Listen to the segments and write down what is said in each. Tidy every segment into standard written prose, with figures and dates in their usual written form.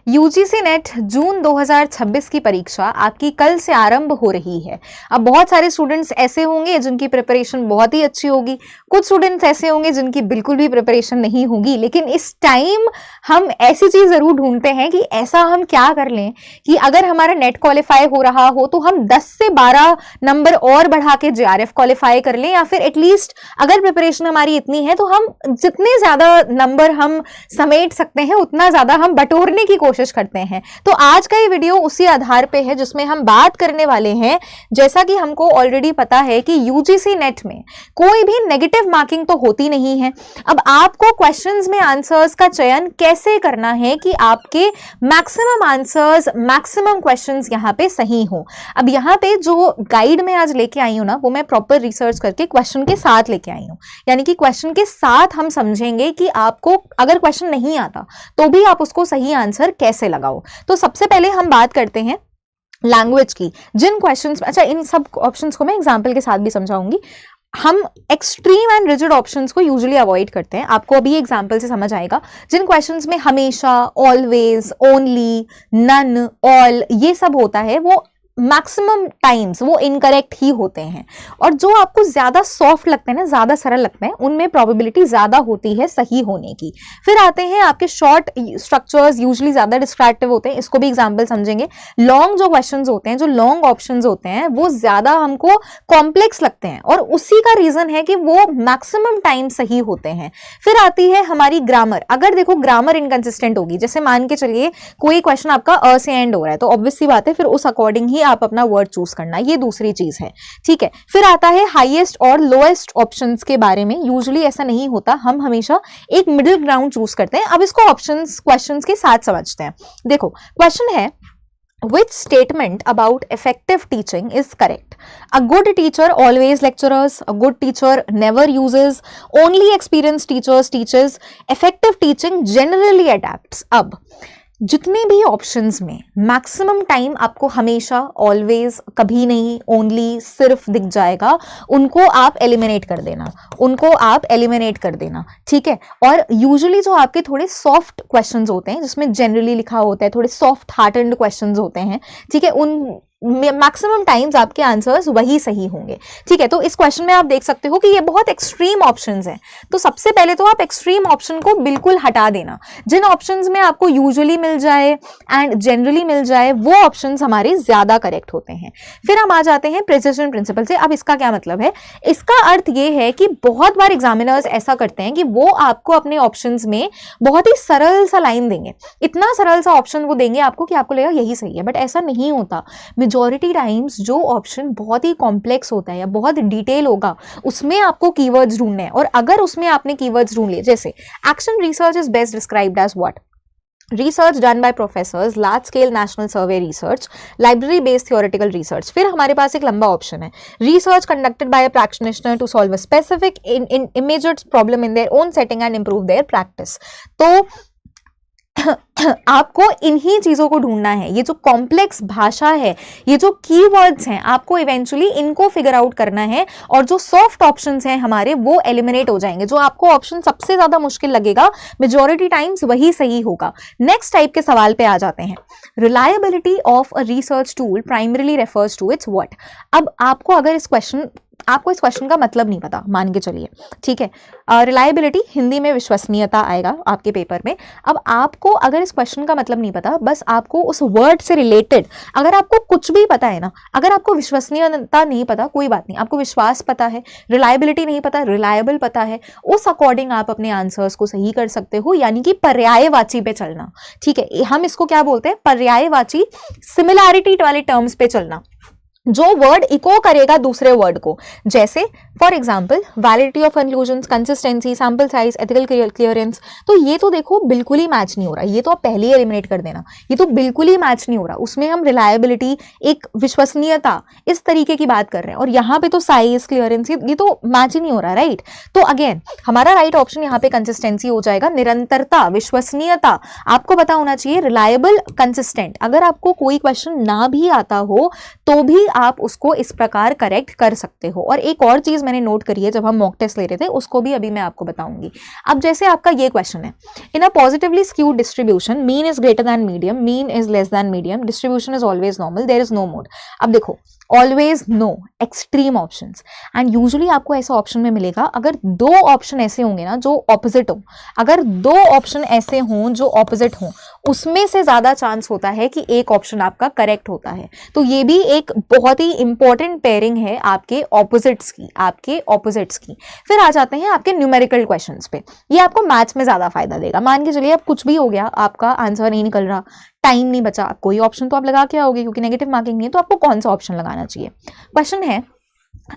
UGC net जून 2026 की परीक्षा आपकी कल से आरंभ हो रही है। अब बहुत सारे स्टूडेंट्स ऐसे होंगे जिनकी प्रिपरेशन बहुत ही अच्छी होगी, कुछ स्टूडेंट्स ऐसे होंगे जिनकी बिल्कुल भी प्रिपरेशन नहीं होगी। लेकिन इस टाइम हम ऐसी चीज जरूर ढूंढते हैं कि ऐसा हम क्या कर लें कि अगर हमारा नेट क्वालिफाई हो रहा हो तो हम 10 से 12 नंबर और बढ़ा के जेआरएफ क्वालिफाई कर लें, या फिर एटलीस्ट अगर प्रिपरेशन हमारी इतनी है तो हम जितने ज्यादा नंबर हम समेट सकते हैं उतना ज्यादा हम बटोरने की कोशिश करते हैं। तो आज का ये वीडियो उसी आधार पे है जिसमें हम बात करने वाले हैं। जैसा कि हमको ऑलरेडी पता है कि यूजीसी नेट में कोई भी नेगेटिव मार्किंग तो होती नहीं है। अब आपको क्वेश्चंस में आंसर्स का चयन कैसे करना है कि आपके मैक्सिमम आंसर्स, मैक्सिमम क्वेश्चंस यहां पे सही हो। अब यहां पे जो गाइड में आज लेके आई हूं ना, वो मैं प्रॉपर रिसर्च करके क्वेश्चन के साथ लेके आई हूं। यानी कि क्वेश्चन के साथ हम समझेंगे कि आपको अगर क्वेश्चन नहीं आता तो भी आप उसको सही आंसर कैसे लगाओ। तो सबसे पहले हम बात करते हैं लैंग्वेज की। जिन क्वेश्चंस, अच्छा इन सब ऑप्शंस को मैं एग्जांपल के साथ भी समझाऊंगी। हम एक्सट्रीम एंड रिजिड ऑप्शंस को यूजुअली अवॉइड करते हैं, आपको अभी एग्जांपल से समझ आएगा। जिन क्वेश्चंस में हमेशा, ऑलवेज, ओनली, नन, ऑल ये सब होता है वो मैक्सिमम टाइम्स वो इनकरेक्ट ही होते हैं। और जो आपको ज्यादा सॉफ्ट लगते हैं ना, ज्यादा सरल लगते हैं, उनमें प्रोबेबिलिटी ज्यादा होती है सही होने की। फिर आते हैं आपके शॉर्ट स्ट्रक्चर्स, यूजुअली ज्यादा डिस्क्रिप्टिव होते हैं, इसको भी एग्जांपल समझेंगे। लॉन्ग जो क्वेश्चंस होते हैं, जो लॉन्ग ऑप्शंस होते हैं, वो ज्यादा हमको कॉम्प्लेक्स लगते हैं और उसी का रीजन है कि वो मैक्सिमम टाइम सही होते हैं। फिर आती है हमारी ग्रामर। अगर देखो ग्रामर इनकंसिस्टेंट होगी, जैसे मान के चलिए कोई क्वेश्चन आपका अ से एंड हो रहा है, तो ऑब्वियस सी बात है फिर उस अकॉर्डिंग ही आप अपना वर्ड चूज करना, ये दूसरी चीज है। ठीक है, फिर आता है हाईएस्ट और लोएस्ट ऑप्शंस के बारे में। यूजुअली ऐसा नहीं होता, हम हमेशा एक मिडिल ग्राउंड चूज करते हैं। अब इसको ऑप्शंस क्वेश्चंस के साथ समझते हैं। देखो क्वेश्चन है, which statement about effective teaching is correct? A good teacher always lectures, a good teacher never uses, only experienced teachers teaches, effective teaching generally adapts। अब जितने भी ऑप्शंस में मैक्सिमम टाइम आपको हमेशा, ऑलवेज, कभी नहीं, ओनली, सिर्फ दिख जाएगा, उनको आप एलिमिनेट कर देना, उनको आप एलिमिनेट कर देना। ठीक है, और यूजुअली जो आपके थोड़े सॉफ्ट क्वेश्चंस होते हैं जिसमें जनरली लिखा होता है, थोड़े सॉफ्ट हार्टेंड क्वेश्चंस होते हैं, ठीक है, उन मैक्सिमम टाइम्स आपके आंसर्स वही सही होंगे। ठीक है, तो इस क्वेश्चन में आप देख सकते हो कि ये बहुत एक्सट्रीम ऑप्शंस हैं। तो सबसे पहले तो आप एक्सट्रीम ऑप्शन को बिल्कुल हटा देना। जिन ऑप्शंस में आपको यूजुअली मिल जाए एंड जनरली मिल जाए, वो ऑप्शंस हमारे ज्यादा करेक्ट होते हैं। फिर हम आ जाते हैं प्रिसिजन प्रिंसिपल से। अब इसका क्या मतलब है? इसका अर्थ ये है कि बहुत बार एग्जामिनर्स ऐसा करते हैं कि वो आपको अपने ऑप्शंस में बहुत ही सरल सा लाइन देंगे, इतना सरल सा ऑप्शन वो देंगे आपको कि आपको लगेगा यही सही है, बट ऐसा नहीं होता। मेजॉरिटी टाइम्स जो ऑप्शन बहुत ही कॉम्प्लेक्स होता है या बहुत डिटेल होगा, उसमें आपको कीवर्ड्स ढूंढने हैं। और अगर उसमें आपने कीवर्ड्स ढूंढ लिए, जैसे action research is best described as what? Research done by professors, large scale national survey research, library based theoretical research. फिर हमारे पास एक लंबा ऑप्शन है, research conducted by a practitioner to solve a specific immediate problem in their own setting and improve their practice. तो आपको इन्हीं चीजों को ढूंढना है। ये जो कॉम्प्लेक्स भाषा है, ये जो कीवर्ड्स हैं, आपको इवेंचुअली इनको फिगर आउट करना है और जो सॉफ्ट ऑप्शंस हैं हमारे, वो एलिमिनेट हो जाएंगे। जो आपको ऑप्शन सबसे ज्यादा मुश्किल लगेगा, मेजॉरिटी टाइम्स वही सही होगा। नेक्स्ट टाइप के सवाल पे आ जाते हैं। Reliability of a research tool primarily refers to its what? अब आपको अगर आपको इस क्वेश्चन का मतलब नहीं पता, मान के चलिए, ठीक है, रिलायबिलिटी हिंदी में विश्वसनीयता आएगा आपके पेपर में। अब आपको अगर इस क्वेश्चन का मतलब नहीं पता, बस आपको उस वर्ड से रिलेटेड, अगर आपको कुछ भी पता है ना, अगर आपको विश्वसनीयता नहीं पता कोई बात नहीं, आपको विश्वास पता है, रिलायबिलिटी नहीं पता, रिलायबल पता है, उस अकॉर्डिंग आप अपने आंसर्स को सही कर सकते हो। यानी कि पर्यायवाची पे चलना। ठीक है, हम इसको क्या बोलते हैं? पर्यायवाची, सिमिलैरिटी वाले टर्म्स पे चलना, जो वर्ड इको करेगा दूसरे वर्ड को। जैसे for example validity of conclusions, consistency, sample size, ethical clearance. तो ये तो देखो बिल्कुल ही मैच नहीं हो रहा, ये तो आप पहले ही एलिमिनेट कर देना, ये तो बिल्कुल ही मैच नहीं हो रहा। उसमें हम रिलायबिलिटी, एक विश्वसनीयता, इस तरीके की बात कर रहे हैं, और यहाँ पे तो साइज, क्लियरेंस, ये तो मैच ही नहीं हो रहा, राइट? तो अगेन हमारा राइट ऑप्शन यहाँ पे कंसिस्टेंसी हो जाएगा। निरंतरता, विश्वसनीयता, आपको पता होना चाहिए, रिलायबल, कंसिस्टेंट। अगर आपको कोई क्वेश्चन ना भी आता हो तो भी आप उसको इस प्रकार करेक्ट कर सकते हो। और एक और चीज मैंने नोट करी है जब हम मॉक टेस्ट ले रहे थे, उसको भी अभी मैं आपको बताऊंगी। अब जैसे आपका ये क्वेश्चन है, in a positively skewed distribution mean is greater than medium, mean is less than medium, distribution is always normal, there is no mode. अब देखो, always no, extreme options, and usually आपको ऐसा ऑप्शन में मिलेगा अगर दो option ऐसे होंगे ना जो ऑपोजिट हो, अगर दो ऑप्शन ऐसे हों जो ऑपोजिट हों, उसमें से ज्यादा चांस होता है कि एक ऑप्शन आपका करेक्ट होता है। तो ये भी एक बहुत ही इंपॉर्टेंट पेयरिंग है आपके ऑपोजिट्स की। फिर आ जाते हैं आपके न्यूमेरिकल क्वेश्चंस पे। ये आपको मैथ्स में ज्यादा फायदा देगा। मान के चलिए अब कुछ भी हो गया, आपका आंसर नहीं निकल रहा, टाइम नहीं बचा, कोई ऑप्शन तो आप लगा के आओगे क्योंकि नेगेटिव मार्किंग नहीं है, तो आपको कौन सा ऑप्शन लगाना चाहिए। क्वेश्चन है,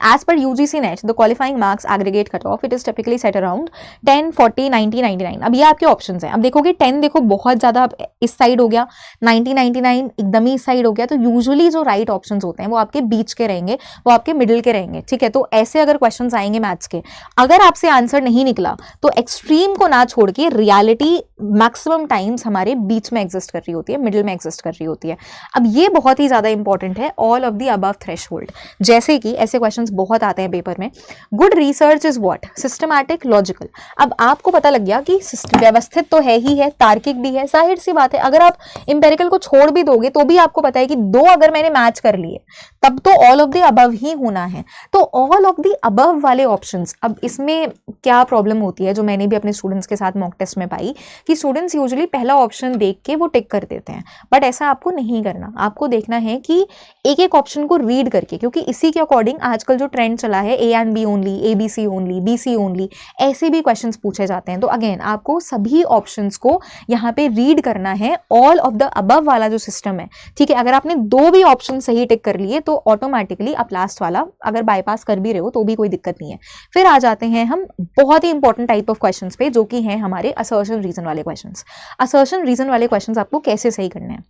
as per UGC NET the qualifying marks aggregate cutoff it is typically set around 10, 40, 90, 99। अब ये आपके ऑप्शंस हैं। अब देखोगे 10 देखो बहुत ज्यादा इस साइड हो गया, 90, 99 एकदम ही इस साइड हो गया। तो यूजुअली जो राइट ऑप्शंस होते हैं वो आपके बीच के रहेंगे, वो आपके मिडिल के रहेंगे, ठीक है। तो ऐसे अगर क्वेश्चंस आएंगे मैथ्स के, अगर आपसे आंसर नहीं निकला तो एक्सट्रीम को ना छोड़ के रियलिटी मैक्सिमम टाइम्स हमारे बीच में एग्जिस्ट कर रही होती है, मिडिल में एग्जिस्ट कर रही होती है। अब ये बहुत ही ज्यादा इंपॉर्टेंट है, all of the above threshold. जैसे कि ऐसे क्वेश्चंस बहुत आते हैं पेपर में, good research is what, systematic, logical. अब आपको पता लग गया कि व्यवस्थित तो है ही है, तार्किक भी है, जाहिर सी बात है अगर आप इंपेरिकल को छोड़ भी दोगे तो भी आपको पता है कि दो अगर मैंने मैच कर लिए तब तो ऑल ऑफ द अबव ही होना है। तो ऑल ऑफ द अबव वाले ऑप्शंस, अब इसमें क्या प्रॉब्लम होती है जो मैंने भी अपने स्टूडेंट्स के साथ मॉक टेस्ट में पाई कि स्टूडेंट्स यूजुअली पहला ऑप्शन देख के वो टिक कर देते हैं, बट ऐसा आपको नहीं करना। आपको देखना है कि एक एक ऑप्शन को रीड करके, क्योंकि इसी के अकॉर्डिंग आजकल जो ट्रेंड चला है A and B only, A B C only, B C only, ऐसे भी क्वेश्चंस पूछे जाते हैं। तो अगेन आपको सभी ऑप्शंस को यहाँ पे रीड करना है, ऑल ऑफ द अबव वाला जो सिस्टम है, ठीक है। अगर आपने दो भी ऑप्शन सही टिक कर लिए तो ऑटोमेटिकली आप लास्ट वाला अगर बाईपास कर भी रहे हो तो भी कोई दिक्कत नहीं है। फिर आ जाते हैं हम बहुत ही इंपॉर्टेंट टाइप ऑफ क्वेश्चंस पे, जो कि हैं हमारे असर्शन रीजन वाले क्वेश्चंस। असर्शन रीजन वाले क्वेश्चंस आपको कैसे सही करने हैं।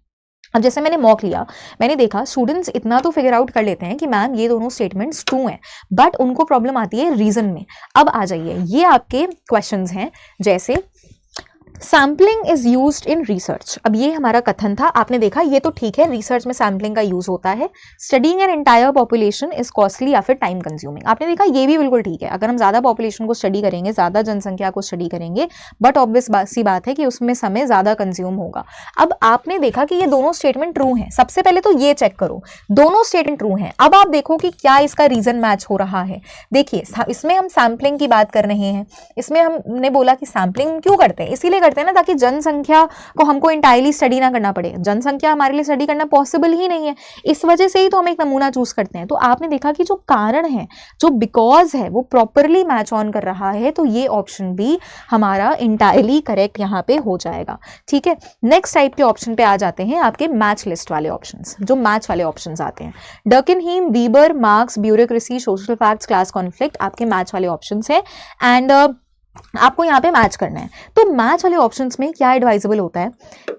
अब जैसे मैंने मॉक लिया, मैंने देखा स्टूडेंट्स इतना तो फिगर आउट कर लेते हैं कि मैम ये दोनों स्टेटमेंट्स ट्रू हैं, बट उनको प्रॉब्लम आती है रीजन में। अब आ जाइए, ये आपके क्वेश्चंस हैं, जैसे sampling is used in research. अब ये हमारा कथन था, आपने देखा ये तो ठीक है, रिसर्च में सैम्पलिंग का यूज होता है। Studying an entire population is costly या फिर टाइम कंज्यूमिंग, आपने देखा ये भी बिल्कुल ठीक है। अगर हम ज्यादा पॉपुलेशन को स्टडी करेंगे, ज्यादा जनसंख्या को स्टडी करेंगे, बट ऑब्वियस सी बात है कि उसमें समय ज्यादा कंज्यूम होगा। अब आपने देखा कि ये दोनों स्टेटमेंट ट्रू हैं। सबसे पहले तो ये चेक करो, दोनों स्टेटमेंट ट्रू हैं। अब आप देखो कि क्या इसका रीजन मैच हो रहा है। देखिए इसमें हम सैम्पलिंग की बात कर रहे हैं, इसमें हमने बोला कि सैम्पलिंग क्यों करते हैं, इसीलिए करते हैं ना ताकि जनसंख्या को हमको इंटायरली स्टडी ना करना पड़े। जनसंख्या हमारे लिए स्टडी करना पॉसिबल ही नहीं है, इस वजह से ही तो हम एक नमूना चूज करते हैं। तो आपने देखा कि जो कारण है, जो बिकॉज है, वो प्रॉपरली मैच ऑन कर रहा है, तो ये ऑप्शन भी हमारा इंटायरली करेक्ट यहाँ पे हो जाएगा, ठीक है। नेक्स्ट टाइप के ऑप्शन पे आ जाते हैं आपके मैच लिस्ट वाले ऑप्शंस, जो मैच वाले ऑप्शंस आते हैं। Durkheim, Weber, Marx, bureaucracy, social facts, class conflict आपके मैच वाले ऑप्शंस हैं, एंड आपको यहाँ पे मैच करना है। तो मैच वाले ऑप्शंस में क्या एडवाइजेबल होता है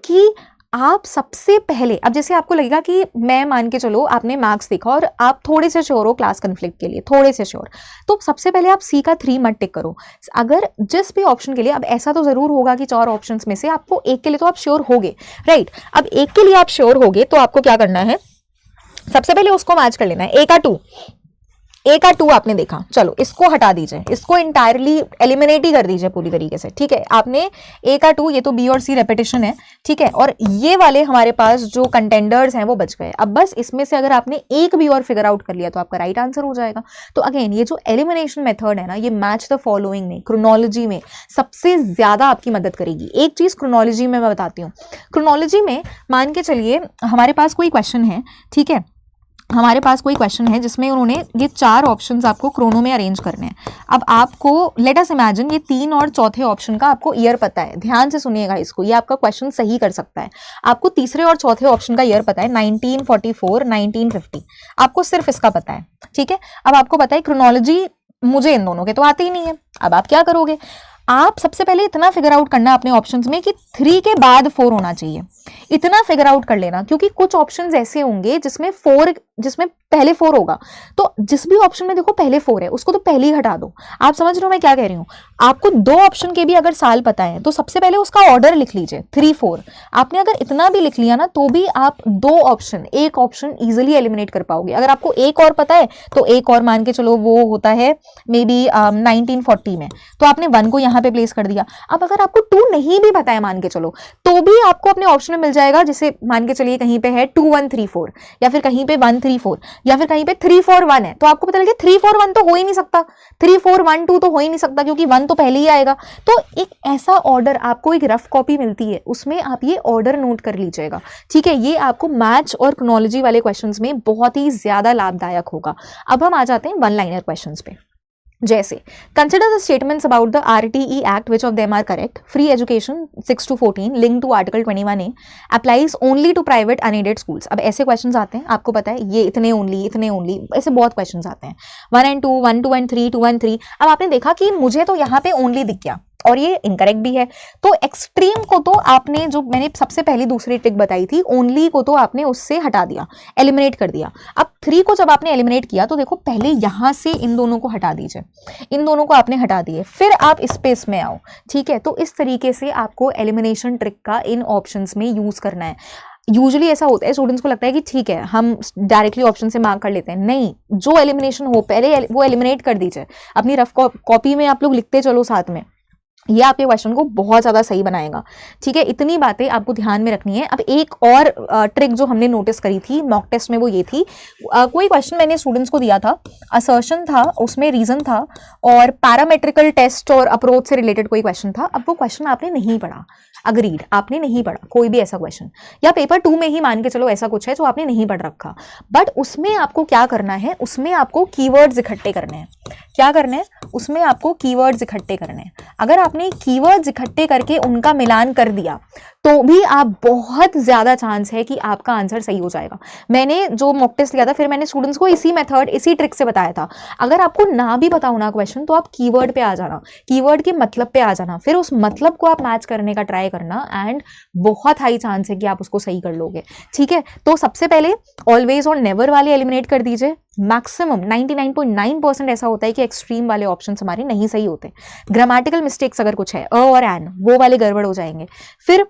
कि आप सबसे पहले, अब जैसे आपको लगेगा कि मैं मान के चलो आपने मार्क्स देखा और आप थोड़े से श्योर हो क्लास कॉन्फ्लिक्ट के लिए, थोड़े से श्योर, तो सबसे पहले आप सी का 3 मत टिक करो। अगर जिस भी ऑप्शन के लिए, अब ऐसा तो जरूर होगा कि 4 ऑप्शंस में से आपको एक के लिए तो आप श्योर होगे, राइट। अब एक के लिए आप श्योर होगे तो आपको क्या करना है, सबसे पहले उसको मैच कर लेना है। ए का 2 आपने देखा, चलो इसको हटा दीजिए, इसको इंटायरली एलिमिनेट ही कर दीजिए पूरी तरीके से, ठीक है। आपने ए का 2, ये तो बी और सी रेपिटेशन है, ठीक है, और ये वाले हमारे पास जो कंटेंडर्स हैं वो बच गए। अब बस इसमें से अगर आपने एक भी और फिगर आउट कर लिया तो आपका राइट आंसर हो जाएगा। तो अगेन ये जो एलिमिनेशन मेथड है ना, ये मैच द फॉलोइंग में, क्रोनोलॉजी में सबसे ज्यादा आपकी मदद करेगी। एक चीज क्रोनोलॉजी में मैं बताती हूँ। क्रोनोलॉजी में मान के चलिए हमारे पास कोई क्वेश्चन है, ठीक है, हमारे पास कोई क्वेश्चन है जिसमें उन्होंने ये 4 ऑप्शंस आपको क्रोनो में अरेंज करने हैं। अब आपको लेट अस इमेजिन ये 3 और चौथे ऑप्शन का आपको ईयर पता है, ध्यान से सुनिएगा इसको, ये आपका क्वेश्चन सही कर सकता है। आपको तीसरे और चौथे ऑप्शन का ईयर पता है 1944, 1950, आपको सिर्फ इसका पता है, ठीक है। अब आपको पता है क्रोनोलॉजी मुझे इन दोनों के तो आते ही नहीं है। अब आप क्या करोगे, आप सबसे पहले इतना फिगर आउट करना अपने ऑप्शंस में कि 3 के बाद 4 होना चाहिए, इतना फिगर आउट कर लेना, क्योंकि कुछ ऑप्शंस ऐसे होंगे जिसमें पहले 4 होगा, तो जिस भी ऑप्शन में देखो पहले 4 है उसको तो पहले ही हटा दो। आप समझ रहे हो मैं क्या कह रही हूँ? आपको 2 ऑप्शन के भी अगर साल पता है तो सबसे पहले उसका ऑर्डर लिख लीजिए 3 4। आपने अगर इतना भी लिख लिया ना तो भी आप 2 ऑप्शन, एक ऑप्शन इजिली एलिमिनेट कर पाओगे। अगर आपको एक और पता है तो एक और मान के चलो वो होता है मे बी 1940 में, तो आपने 1 को यहाँ पे प्लेस कर दिया। अब अगर आपको 2 नहीं भी पता है मान के चलो, तो भी आपको अपने ऑप्शन में मिल जाएगा, जैसे मान के चलिए कहीं पे है 2 1 3 4 या फिर कहीं पे 1 3 4 या फिर कहीं पे 3 4 1 है, तो आपको पता लगे 3 4 1 तो हो ही नहीं सकता, 3 4 1 2 तो हो ही नहीं सकता क्योंकि 1 तो पहले ही आएगा। तो एक ऐसा ऑर्डर आपको एक रफ कॉपी मिलती है, उसमें आप ये ऑर्डर नोट कर लीजिएगा, ठीक है। ये आपको मैथ्स और क्रोनोलॉजी वाले क्वेश्चंस में बहुत ही ज्यादा लाभदायक होगा। अब हम आ जाते हैं वन लाइनर क्वेश्चंस पे। जैसे consider the statements about the RTE act which of them are correct. Free education 6 to 14 link to article 21A applies only to private unaided schools. अब ऐसे क्वेश्चंस आते हैं, आपको पता है ये इतने ओनली ऐसे बहुत क्वेश्चंस आते हैं, 1 and 2 1 2 and 3 2 and 3। अब आपने देखा कि मुझे तो यहाँ पे ओनली दिख गया और ये इनकरेक्ट भी है, तो एक्सट्रीम को तो आपने, जो मैंने सबसे पहली दूसरी ट्रिक बताई थी, ओनली को तो आपने उससे हटा दिया, एलिमिनेट कर दिया। अब 3 को जब आपने एलिमिनेट किया तो देखो पहले यहां से इन दोनों को हटा दीजिए, इन दोनों को आपने हटा दिए, फिर आप इस पे इसमें आओ, ठीक है। तो इस तरीके से आपको एलिमिनेशन ट्रिक का इन ऑप्शंस में यूज करना है। यूजुअली ऐसा होता है, स्टूडेंट्स को लगता है कि ठीक है हम डायरेक्टली ऑप्शन से मार्क कर लेते हैं, नहीं, जो एलिमिनेशन हो पहले वो एलिमिनेट कर दीजिए। अपनी रफ कॉपी में आप लोग लिखते चलो साथ में, ये आपके क्वेश्चन को बहुत ज़्यादा सही बनाएगा, ठीक है। इतनी बातें आपको ध्यान में रखनी है। अब एक और ट्रिक जो हमने नोटिस करी थी मॉक टेस्ट में वो ये थी, कोई क्वेश्चन मैंने स्टूडेंट्स को दिया था, असर्शन था, उसमें रीजन था और पैरामेट्रिकल टेस्ट और अप्रोच से रिलेटेड कोई क्वेश्चन था। अब वो क्वेश्चन आपने नहीं पढ़ा, अग्रीड, आपने नहीं पढ़ा कोई भी ऐसा क्वेश्चन, या पेपर 2 में ही मान के चलो ऐसा कुछ है जो आपने नहीं पढ़ रखा, बट उसमें आपको क्या करना है, उसमें आपको कीवर्ड्स इकट्ठे करने हैं। क्या करना है उसमें आपको कीवर्ड्स इकट्ठे करने हैं। अगर आपने कीवर्ड्स इकट्ठे करके उनका मिलान कर दिया तो भी आप बहुत ज्यादा चांस है कि आपका आंसर सही हो जाएगा। मैंने जो मॉक टेस्ट लिया था फिर मैंने स्टूडेंट्स को इसी मेथड, इसी ट्रिक से बताया था। अगर आपको ना भी पता होना क्वेश्चन तो आप कीवर्ड पे आ जाना, कीवर्ड के मतलब पे आ जाना, फिर उस मतलब को आप मैच करने का ट्राई करना एंड बहुत हाई चांस है कि आप उसको सही कर लोगे, ठीक है। तो सबसे पहले ऑलवेज और नेवर वाले एलिमिनेट कर दीजिए। मैक्सिमम 99.9% ऐसा होता है कि एक्सट्रीम वाले ऑप्शंस हमारे नहीं सही होते। ग्रामेटिकल मिस्टेक्स अगर कुछ है, अ और एन, वो वाले गड़बड़ हो जाएंगे। फिर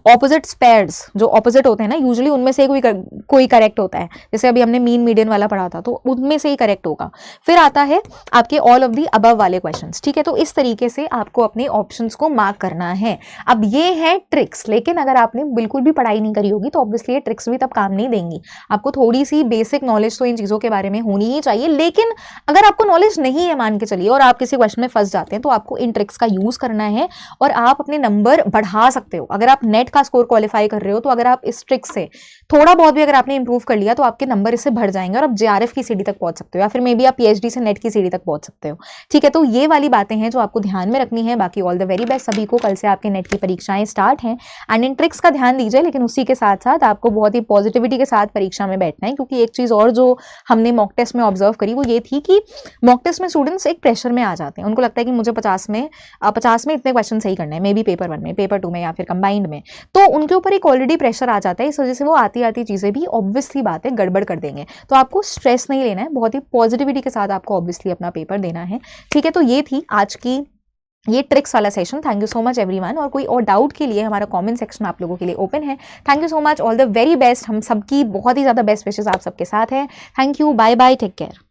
ऑपोजिट पेयर्स जो ऑपोजिट होते हैं ना, यूजुअली उनमें से कोई करेक्ट होता है, जैसे अभी हमने मीन मीडियन वाला पढ़ा था तो उनमें से ही करेक्ट होगा। फिर आता है आपके ऑल ऑफ दी अबव वाले क्वेश्चंस, ठीक है। तो इस तरीके से आपको अपने ऑप्शंस को मार्क करना है। अब ये है ट्रिक्स, लेकिन अगर आपने बिल्कुल भी पढ़ाई नहीं करी होगी तो ऑब्वियसली ये ट्रिक्स भी तब काम नहीं देंगी। आपको थोड़ी सी बेसिक नॉलेज तो इन चीज़ों के बारे में होनी ही चाहिए, लेकिन अगर आपको नॉलेज नहीं है मान के चलिए और आप किसी क्वेश्चन में फंस जाते हैं तो आपको इन ट्रिक्स का यूज करना है और आप अपने नंबर बढ़ा सकते हो। अगर आप नेट का स्कोर क्वालिफाई कर रहे हो तो अगर आप इस ट्रिक से थोड़ा बहुत भी अगर आपने इंप्रूव कर लिया तो आपके नंबर इससे बढ़ जाएंगे और आप JRF की सीढ़ी तक पहुंच सकते हो, या फिर मे बी आप PhD से नेट की सीढ़ी तक पहुंच सकते हो, ठीक है। तो ये वाली बातें हैं जो आपको ध्यान में रखनी है। बाकी ऑल द वेरी बेस्ट सभी को। कल से आपके नेट की परीक्षाएं स्टार्ट हैं एंड इन ट्रिक्स का ध्यान दीजिए, लेकिन उसी के साथ साथ आपको बहुत ही पॉजिटिविटी के साथ परीक्षा में बैठना है, क्योंकि एक चीज और जो हमने मॉक टेस्ट में ऑब्जर्व करी वो ये थी कि मॉक टेस्ट में स्टूडेंट्स एक प्रेशर में आ जाते हैं। उनको लगता है कि मुझे 50 में इतने क्वेश्चन सही करने हैं, मे बी पेपर 1 में, पेपर 2 में या फिर कंबाइंड में, तो उनके ऊपर एक ऑलरेडी प्रेशर आ जाता है। इस वजह से वो आती आती चीजें भी ऑब्वियसली बात है गड़बड़ कर देंगे। तो आपको स्ट्रेस नहीं लेना है, बहुत ही पॉजिटिविटी के साथ आपको ऑब्वियसली अपना पेपर देना है, ठीक है। तो ये थी आज की ये ट्रिक्स वाला session. Thank you so much everyone. और कोई और डाउट के लिए हमारा कमेंट सेक्शन आप लोगों के लिए ओपन है। Thank you so much, all the very best. हम सबकी बहुत ही ज़्यादा बेस्ट विशेस आप सबके साथ हैं। Thank you, bye bye, take care.